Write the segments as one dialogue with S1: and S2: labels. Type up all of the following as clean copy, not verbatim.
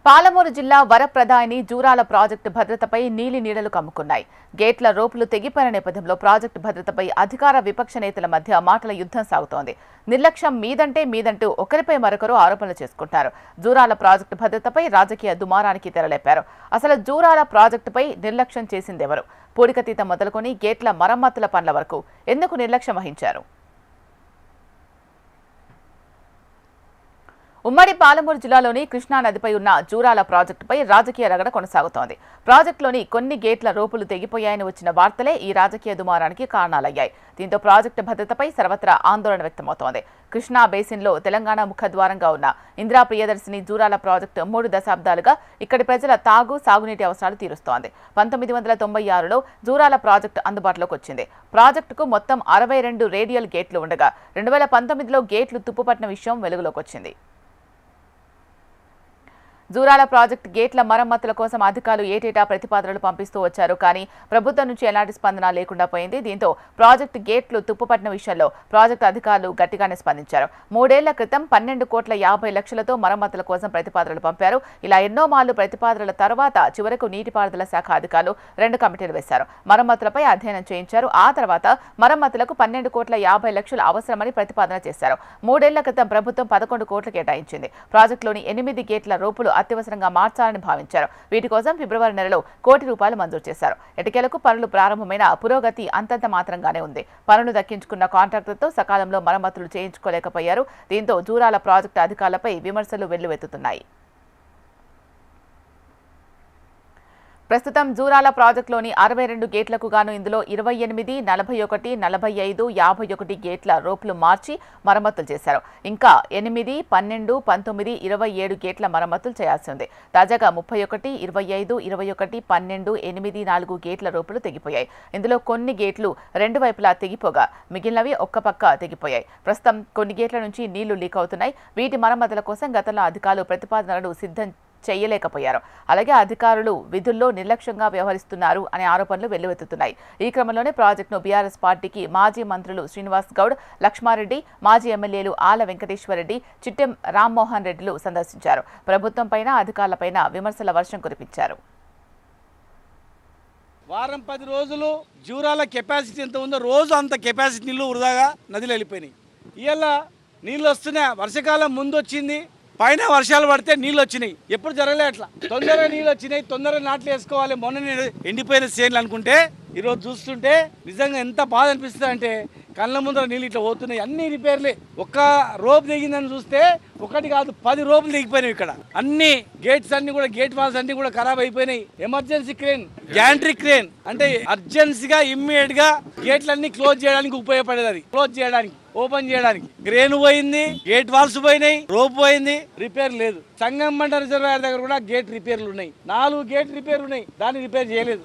S1: పాలమూరు జిల్లా వరప్రదాయిని జూరాల ప్రాజెక్టు భద్రతపై నీలి నీడలు కమ్ముకున్నాయి. గేట్ల రోపులు తెగిపోయిన నేపథ్యంలో ప్రాజెక్టు భద్రతపై అధికార విపక్ష నేతల మధ్య మాటల యుద్ధం సాగుతోంది. నిర్లక్ష్యం మీదంటూ ఒకరిపై మరొకరు ఆరోపణలు చేసుకుంటారు. జూరాల ప్రాజెక్టు భద్రతపై రాజకీయ దుమారానికి తెరలేపారు. అసలు జూరాల ప్రాజెక్టుపై నిర్లక్ష్యం చేసిందెవరు? పూడికతీత మొదలుకొని గేట్ల మరమ్మతుల పనుల వరకు ఎందుకు నిర్లక్ష్యం వహించారు? ఉమ్మడి పాలమూరు జిల్లాలోని కృష్ణా నదిపై ఉన్న జూరాల ప్రాజెక్టుపై రాజకీయ రగడ కొనసాగుతోంది. ప్రాజెక్టులోని కొన్ని గేట్ల రోపులు తెగిపోయాయని వచ్చిన వార్తలే ఈ రాజకీయ దుమారానికి కారణాలయ్యాయి. దీంతో ప్రాజెక్టు భద్రతపై సర్వత్రా ఆందోళన వ్యక్తమవుతోంది. కృష్ణా బేసిన్లో తెలంగాణ ముఖద్వారంగా ఉన్న ఇందిరా ప్రియదర్శిని జూరాల ప్రాజెక్టు 3 దశాబ్దాలుగా ఇక్కడి ప్రజల సాగునీటి అవసరాలు తీరుస్తోంది. 1996లో జూరాల ప్రాజెక్టు అందుబాటులోకి వచ్చింది. ప్రాజెక్టుకు మొత్తం 62 రేడియల్ గేట్లు ఉండగా 2019లో గేట్లు తుప్పుపట్టిన విషయం వెలుగులోకి వచ్చింది. జూరాల ప్రాజెక్టు గేట్ల మరమ్మతుల కోసం అధికారులు ఏటేటా ప్రతిపాదనలు పంపిస్తూ వచ్చారు. కానీ ప్రభుత్వం నుంచి ఎలాంటి స్పందన లేకుండా పోయింది. దీంతో ప్రాజెక్టు గేట్లు తుప్పుపట్టిన విషయంలో ప్రాజెక్టు అధికారులు గట్టిగానే స్పందించారు. 3 ఏళ్ల క్రితం 12,50,00,000తో మరమ్మతుల కోసం ప్రతిపాదనలు పంపారు. ఇలా ఎన్నో మార్లు ప్రతిపాదనల తర్వాత చివరకు నీటిపారుదల శాఖ అధికారులు 2 కమిటీలు వేశారు. మరమ్మతులపై అధ్యయనం చేయించారు. ఆ తర్వాత మరమ్మతులకు 12,50,00,000 అవసరమని ప్రతిపాదన చేశారు. 3 ఏళ్ల క్రితం ప్రభుత్వం 11 కోట్లు కేటాయించింది. ప్రాజెక్టులోని 8 గేట్ల రోపులు అత్యవసరంగా మార్చాలని భావించారు. వీటి కోసం ఫిబ్రవరి నెలలో ₹1 కోటి మంజూరు చేశారు. ఎటకేలకు పనులు ప్రారంభమైన పురోగతి అంతంత మాత్రంగానే ఉంది. పనులు దక్కించుకున్న కాంట్రాక్టర్తో సకాలంలో మరమ్మతులు చేయించుకోలేకపోయారు. దీంతో జూరాల ప్రాజెక్టు అధికారులపై విమర్శలు వెల్లువెత్తుతున్నాయి. ప్రస్తుతం జూరాల ప్రాజెక్టులోని 62 గేట్లకు గాను ఇందులో 28, 41, 45, 51 గేట్ల రోపులు మార్చి మరమ్మతులు చేశారు. ఇంకా 8, 12, 19, 27 గేట్ల మరమ్మతులు చేయాల్సి ఉంది. తాజాగా 31, 25, 21, 12, 8, 4 గేట్ల రోపులు తెగిపోయాయి. ఇందులో కొన్ని గేట్లు 2 వైపులా తెగిపోగా మిగిలినవి ఒక్క పక్క తెగిపోయాయి. ప్రస్తుతం కొన్ని గేట్ల నుంచి నీళ్లు లీక్ అవుతున్నాయి. వీటి మరమ్మతుల కోసం గతంలో అధికారులు ప్రతిపాదనలను సిద్ధం చేయలేకపోయారు. అలాగే అధికారులు విధుల్లో నిర్లక్ష్యంగా వ్యవహరిస్తున్నారు అనే ఆరోపణలు వెల్లువెత్తుతున్నాయి. ఈ క్రమంలోనే ప్రాజెక్టును బీఆర్ఎస్ పార్టీకి మాజీ మంత్రులు శ్రీనివాస్ గౌడ్, లక్ష్మారెడ్డి, మాజీ ఎమ్మెల్యేలు ఆల వెంకటేశ్వరరెడ్డి, చిట్టెం రామ్మోహన్ రెడ్డిలు సందర్శించారు. ప్రభుత్వంపైన అధికారులపైన విమర్శల వర్షం కురిపించారు.
S2: వారం 10 రోజులు జూరాల కెపాసిటీ ఎంత ఉందో రోజు అంత కెపాసిటీ నీళ్లు వృధాగా నదిలో వెళ్ళిపోయినాయి. ఇవాళ నీళ్ళు వస్తున్నాయి. వర్షాకాలం ముందు వచ్చింది, పైన వర్షాలు పడితే నీళ్ళు వచ్చినాయి. ఎప్పుడు జరగలే అట్లా. తొందరగా నీళ్ళు వచ్చినాయి, తొందరగా నాట్లు వేసుకోవాలి. మొన్న ఎండిపోయిన చేనులు అనుకుంటే ఈరోజు చూస్తుంటే నిజంగా ఎంత బాధ అనిపిస్తుంది అంటే కళ్ళ ముందర నీళ్ళు ఇట్లా పోతున్నాయి. అన్ని రిపేర్లే. ఒక్క రోప్ దిగిందని చూస్తే ఒకటి కాదు 10 రోపులు దిగిపోయినాయి. ఇక్కడ అన్ని గేట్స్ అన్ని కూడా గేట్ వాల్స్ అన్ని కూడా ఖరాబ్ అయిపోయినాయి. ఎమర్జెన్సీ క్రేన్, గ్యాంట్రీ క్రేన్ అంటే అర్జెన్సీగా ఇమ్మీడియట్ గా గేట్లన్నీ క్లోజ్ చేయడానికి ఉపయోగపడేది. అది క్లోజ్ చేయడానికి, ఓపెన్ చేయడానికి క్రేన్ పోయింది, గేట్ వాల్స్ పోయినాయి, రోప్ పోయింది, రిపేర్ లేదు. సంగమంట రిజర్వాయర్ దగ్గర కూడా గేట్ రిపేర్లు ఉన్నాయి. 4 గేట్ రిపేర్లు ఉన్నాయి, దాన్ని రిపేర్ చేయలేదు.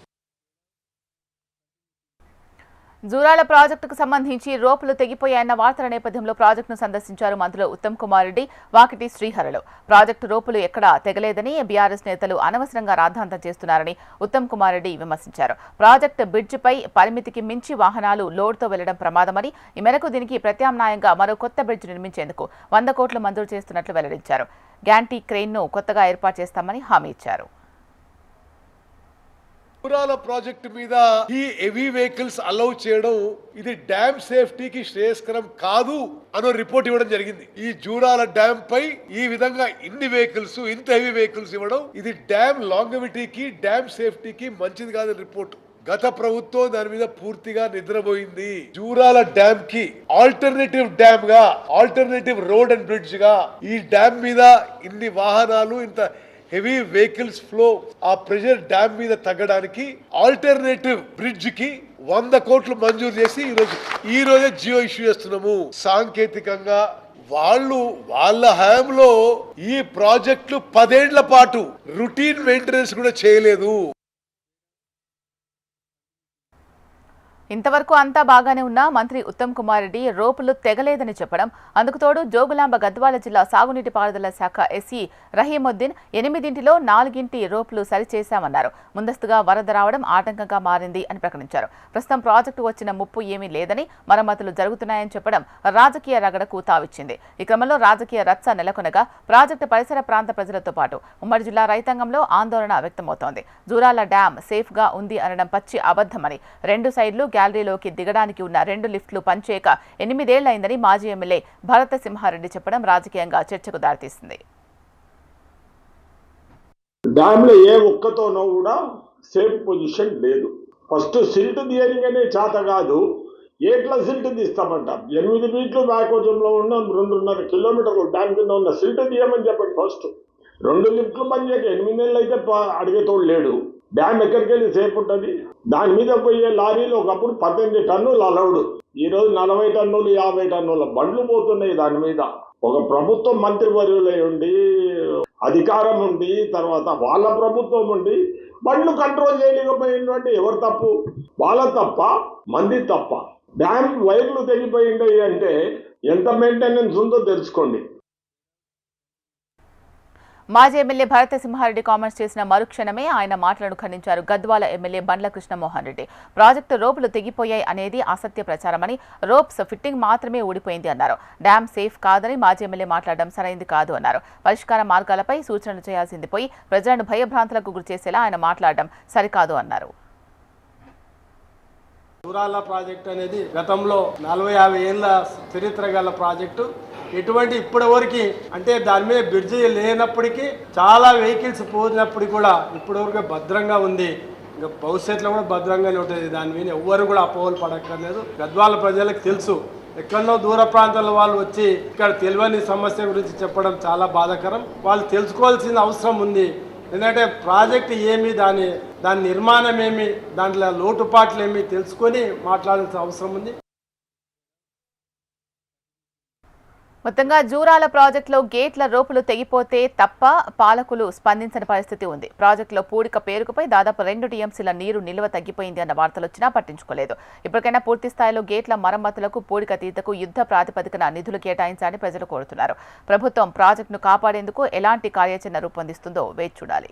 S1: జూరాల ప్రాజెక్టుకు సంబంధించి రోపులు తెగిపోయాయన్న వార్తల నేపథ్యంలో ప్రాజెక్టును సందర్శించారు మంత్రులు ఉత్తమ్ కుమార్ రెడ్డి, వాకిటి శ్రీహరులు. ప్రాజెక్టు రోపులు ఎక్కడా తెగలేదని, బీఆర్ఎస్ నేతలు అనవసరంగా రాద్ధాంతం చేస్తున్నారని ఉత్తమ్ కుమార్ రెడ్డి విమర్శించారు. ప్రాజెక్టు బ్రిడ్జిపై పరిమితికి మించి వాహనాలు లోడ్తో వెళ్లడం ప్రమాదమని, ఈ మేరకు దీనికి ప్రత్యామ్నాయంగా మరో కొత్త బ్రిడ్జ్ నిర్మించేందుకు 100 కోట్లు మంజూరు చేస్తున్నట్లు వెల్లడించారు. గ్యాంటీ క్రెయిన్ను కొత్తగా ఏర్పాటు చేస్తామని హామీ ఇచ్చారు.
S3: జూరాల ప్రాజెక్టు మీద ఈ హెవీ వెహికల్స్ అలౌ చేయడం ఇది డ్యామ్ సేఫ్టీకి శ్రేయస్కరం కాదు అనే రిపోర్ట్ ఇవ్వడం జరిగింది. ఈ జూరాల డ్యామ్ పై ఈ విధంగా ఇన్ని వెహికల్స్, ఇంత హెవీ వెహికల్స్ ఇవ్వడం ఇది డ్యామ్ లాంగవిటీకి, డ్యామ్ సేఫ్టీకి మంచిది కాదని రిపోర్ట్. గత ప్రభుత్వం దాని మీద పూర్తిగా నిద్రపోయింది. జూరాల డ్యామ్ కి ఆల్టర్నేటివ్ డ్యామ్ గా, ఆల్టర్నేటివ్ రోడ్ అండ్ బ్రిడ్జ్ గా ఈ డ్యామ్ మీద ఇన్ని వాహనాలు, ఇంత హెవీ వెహికల్స్ ఫ్లో, ఆ ప్రెషర్ డ్యామ్ మీద తగ్గడానికి ఆల్టర్నేటివ్ బ్రిడ్జ్ కి 100 కోట్లు మంజూరు చేసి ఈ రోజే జియో ఇష్యూ చేస్తున్నాము. సాంకేతికంగా వాళ్ళ హయాంలో ఈ ప్రాజెక్టులు 10 ఏళ్ల పాటు రొటీన్ మెయింటెనెన్స్ కూడా చేయలేదు.
S1: ఇంతవరకు అంతా బాగానే ఉన్నా మంత్రి ఉత్తమ్ కుమార్ రెడ్డి రోపులు తెగలేదని చెప్పడం, అందుకు తోడు జోగులాంబ గద్వాల జిల్లా సాగునీటి పారుదల శాఖ ఎస్సీ రహీముద్దీన్ 8 4 రోపులు సరిచేశామన్నారు. ముందస్తుగా వరద రావడం ఆటంకంగా మారింది అని ప్రకటించారు. ప్రస్తుతం ప్రాజెక్టు వచ్చిన ముప్పు ఏమీ లేదని, మరమ్మతులు జరుగుతున్నాయని చెప్పడం రాజకీయ రగడకు తావిచ్చింది. ఈ క్రమంలో రాజకీయ రచ్చ నెలకొనగా ప్రాజెక్టు పరిసర ప్రాంత ప్రజలతో పాటు ఉమ్మడి జిల్లా రైతాంగంలో ఆందోళన వ్యక్తమవుతోంది. జూరాల డ్యాం సేఫ్గా ఉంది అనడం పచ్చి అబద్ధమని, 2 సైడ్లు గ్యాలరీలోకి దిగడానికి ఉన్న 2 లిఫ్ట్లు పనిచేయక 8 ఏళ్లైందని మాజీ ఎమ్మెల్యే భరత సింహారెడ్డి చెప్పడం రాజకీయంగా చర్చకు దారితీసింది.
S4: డ్యామ్లో ఏ ఒక్కతోనో కూడా సేఫ్ పొజిషన్ లేదు. ఫస్ట్ సిల్ట్ తీయనికనే చేత కాదు, ఏట్ల సిల్ట్ తీస్తామంట. 8 ఫీట్లు బ్యాకోజంలో ఉన్న 2.5 కిలోమీటర్లు డ్యామ్ కింద ఉన్న సిల్ట్ తీయమని చెప్పండి. ఫస్ట్ 2 లిఫ్ట్లు పనిచేయక 8 ఏళ్ళు అయితే అడిగేతోడు లేడు. డ్యామ్ ఎక్కడికి వెళ్ళి సేఫ్ ఉంటుంది? దాని మీద పోయే లారీలు ఒకప్పుడు 18 టన్నులు అలౌడ్, ఈరోజు 40 టన్నులు 50 టన్నుల బండ్లు పోతున్నాయి. దాని మీద ఒక ప్రభుత్వం మంత్రివర్యులై ఉండి, అధికారం ఉండి, తర్వాత వాళ్ళ ప్రభుత్వం ఉండి బండ్లు కంట్రోల్ చేయలేకపోయిందంటే ఎవరు తప్పు? వాళ్ళ తప్ప, మంది తప్ప? డ్యామ్ వైర్లు తెగిపోయింది అంటే ఎంత మెయింటెనెన్స్ ఉందో తెలుసుకోండి.
S1: మాజీ ఎమ్మెల్యే భరత సింహారెడ్డి కామెంట్స్ చేసిన మరుక్షణమే ఆయన మాటలను ఖండించారు గద్వాల ఎమ్మెల్యే బండ్ల కృష్ణమోహన్ రెడ్డి. ప్రాజెక్టు రోపులు తెగిపోయాయి అనేది అసత్య ప్రచారమని, రోప్స్ ఫిట్టింగ్ మాత్రమే ఊడిపోయింది అన్నారు. డ్యాం సేఫ్ కాదని మాజీ ఎమ్మెల్యే మాట్లాడడం సరైంది కాదు అన్నారు. పరిష్కార మార్గాలపై సూచనలు చేయాల్సింది పోయి ప్రజలను భయభ్రాంతులకు గురిచేసేలా ఆయన మాట్లాడడం సరికాదు అన్నారు.
S5: జూరాల ప్రాజెక్టు అనేది గతంలో 40-50 ఏళ్ళ చరిత్ర గల ప్రాజెక్టు. ఎటువంటి ఇప్పటివరకు అంటే దాని మీద బ్రిడ్జి లేనప్పటికీ చాలా వెహికల్స్ పోయినప్పటికీ కూడా ఇప్పటివరకు భద్రంగా ఉంది. ఇంకా భవిష్యత్తులో కూడా భద్రంగానే ఉంటుంది. దాని మీద ఎవ్వరు కూడా అపోహలు పడక్కర్లేదు. గద్వాల ప్రజలకు తెలుసు. ఎక్కడో దూర ప్రాంతాల వాళ్ళు వచ్చి ఇక్కడ తెలియని సమస్య గురించి చెప్పడం చాలా బాధాకరం. వాళ్ళు తెలుసుకోవాల్సిన అవసరం ఉంది. ఎందుకంటే ప్రాజెక్ట్ ఏమి, దాని నిర్మాణం ఏమి, దాంట్లో లోటుపాట్లు ఏమి తెలుసుకొని మాట్లాడాల్సిన అవసరం ఉంది.
S1: మొత్తంగా జూరాల ప్రాజెక్టులో గేట్ల రోపులు తెగిపోతే తప్ప పాలకులు స్పందించని పరిస్థితి ఉంది. ప్రాజెక్టులో పూడిక పేరుకుపై దాదాపు 2 టీఎంసీల నీరు నిల్వ తగ్గిపోయింది అన్న వార్తలు వచ్చినా పట్టించుకోలేదు. ఇప్పటికైనా పూర్తి స్థాయిలో గేట్ల మరమ్మతులకు, పూడిక తీతకు యుద్ధ ప్రాతిపదికన నిధులు కేటాయించాలని ప్రజలు కోరుతున్నారు. ప్రభుత్వం ప్రాజెక్టును కాపాడేందుకు ఎలాంటి కార్యాచరణ రూపొందిస్తుందో వేచి చూడాలి.